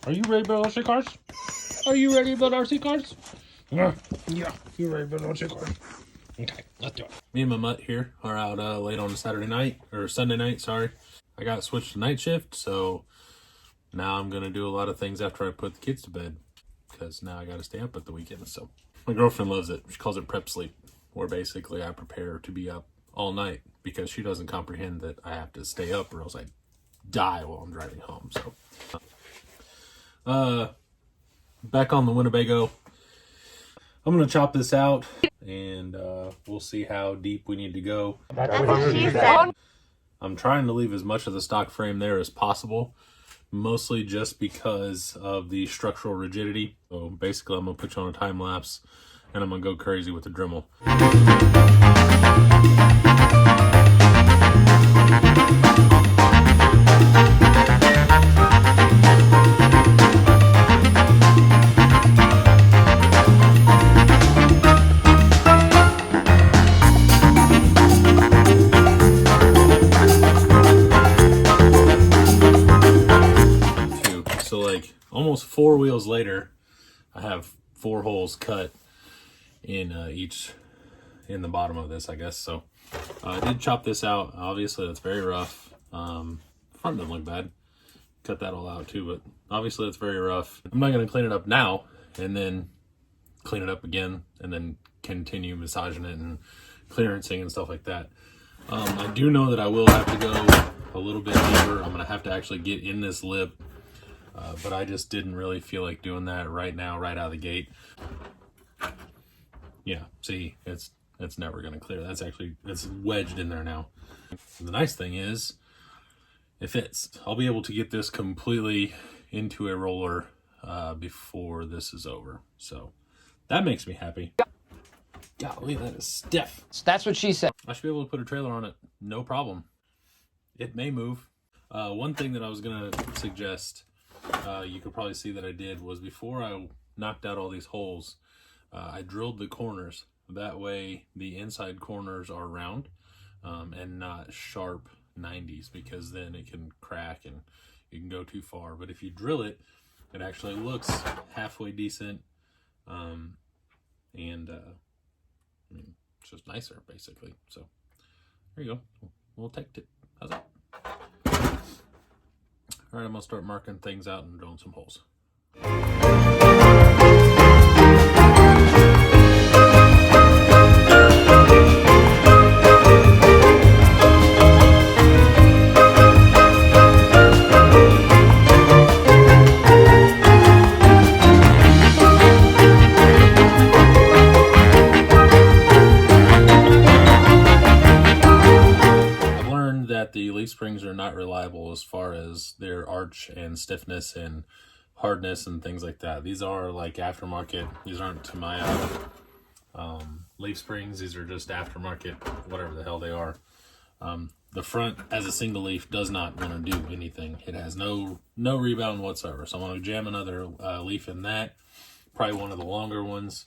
Are you ready to build RC cars? Are you ready to build RC cars? Yeah, you're ready to build RC cars. Okay, let's do it. Me and my mutt here are out late on Saturday night, or Sunday night, sorry. I got switched to night shift, so now I'm going to do a lot of things after I put the kids to bed, because now I got to stay up at the weekend. So my girlfriend loves it. She calls it prep sleep, where basically I prepare to be up all night, because she doesn't comprehend that I have to stay up or else I die while I'm driving home. So back on the Winnebago, I'm going to chop this out, and we'll see how deep we need to go. That's what she said. I'm trying to leave as much of the stock frame there as possible, mostly just because of the structural rigidity. So basically I'm going to put you on a time lapse, and I'm going to go crazy with the Dremel. So like almost 4 wheels later, I have 4 holes cut in in the bottom of this, I guess. So I did chop this out. Obviously that's very rough. Front doesn't look bad. Cut that all out too, but obviously it's very rough. I'm not going to clean it up now and then clean it up again and then continue massaging it and clearancing and stuff like that. I do know that I will have to go a little bit deeper. I'm going to have to actually get in this lip. But I just didn't really feel like doing that right now, right out of the gate. Yeah, see, it's never going to clear. It's wedged in there now. The nice thing is, it fits. I'll be able to get this completely into a roller before this is over. So that makes me happy. Golly, that is stiff. That's what she said. I should be able to put a trailer on it, no problem. It may move. One thing that I was going to suggest, you could probably see that I did, was before I knocked out all these holes, I drilled the corners. That way the inside corners are round and not sharp 90s, because then it can crack and you can go too far. But if you drill it, it actually looks halfway decent, and I mean, it's just nicer basically. So there you go, we'll take it. How's that? All right, I'm gonna start marking things out and drilling some holes. The leaf springs are not reliable as far as their arch and stiffness and hardness and things like that. These are like aftermarket. These aren't Tamiya leaf springs. These are just aftermarket, whatever the hell they are. The front as a single leaf does not want to do anything. It has no rebound whatsoever. So I'm going to jam another leaf in that, probably one of the longer ones,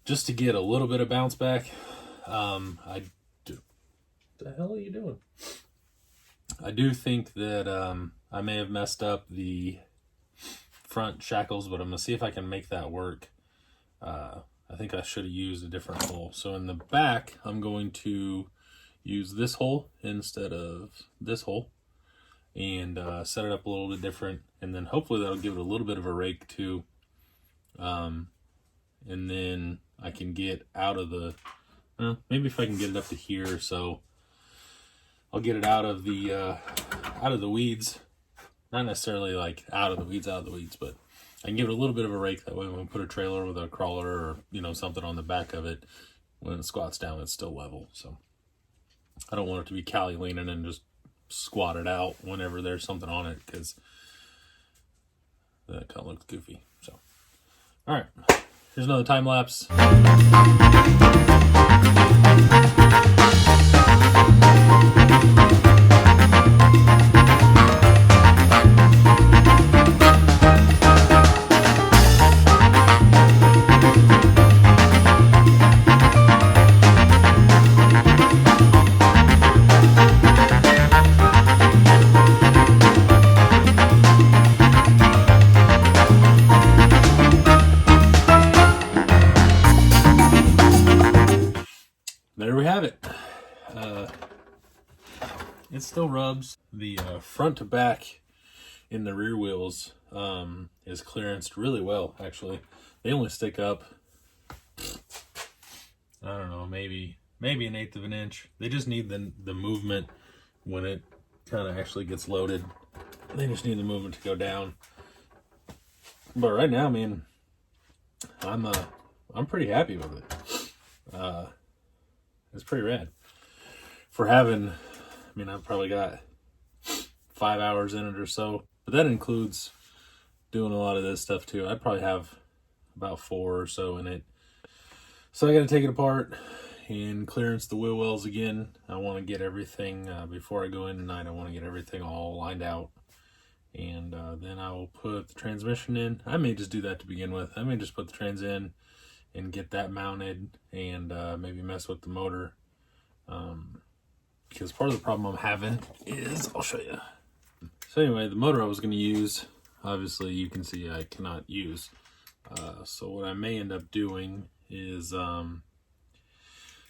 just to get a little bit of bounce back. The hell are you doing? I do think that I may have messed up the front shackles, but I'm going to see if I can make that work. I think I should have used a different hole. So in the back, I'm going to use this hole instead of this hole and set it up a little bit different. And then hopefully that'll give it a little bit of a rake too. And then I can get out of the, maybe if I can get it up to here, so I'll get it out of the weeds. Not necessarily like out of the weeds, but I can give it a little bit of a rake. That way when we put a trailer with a crawler or, you know, something on the back of it, when it squats down, it's still level. So I don't want it to be Cali leaning and just squat it out whenever there's something on it, because that kind of looks goofy. So, all right, here's another time lapse. it still rubs. The front to back in the rear wheels is clearanced really well, actually. They only stick up, I don't know, maybe 1/8 of an inch. They just need the movement when it kind of actually gets loaded. They just need the movement to go down. But right now, I mean, I'm pretty happy with it. It's pretty rad. For having, I mean, I've probably got 5 hours in it or so, but that includes doing a lot of this stuff too. I'd probably have about 4 or so in it. So I got to take it apart and clearance the wheel wells again. I want to get everything, before I go in tonight, I want to get everything all lined out. And then I will put the transmission in. I may just do that to begin with. I may just put the trans in and get that mounted and maybe mess with the motor. Because part of the problem I'm having is, I'll show you. So anyway, the motor I was going to use, obviously you can see I cannot use. So what I may end up doing is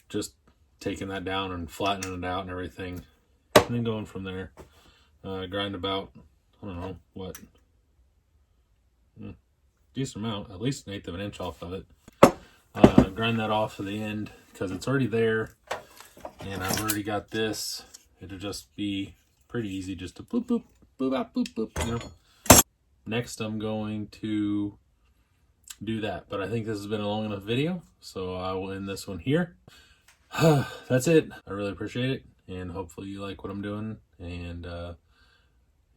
just taking that down and flattening it out and everything. And then going from there. Grind about, I don't know, what? Decent amount, at least 1/8 of an inch off of it. Grind that off to the end because it's already there. And I've already got this. It'll just be pretty easy just to boop, boop, boop, out, boop, boop, you know. Next, I'm going to do that. But I think this has been a long enough video, so I will end this one here. That's it. I really appreciate it. And hopefully you like what I'm doing. And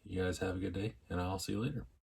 you guys have a good day. And I'll see you later.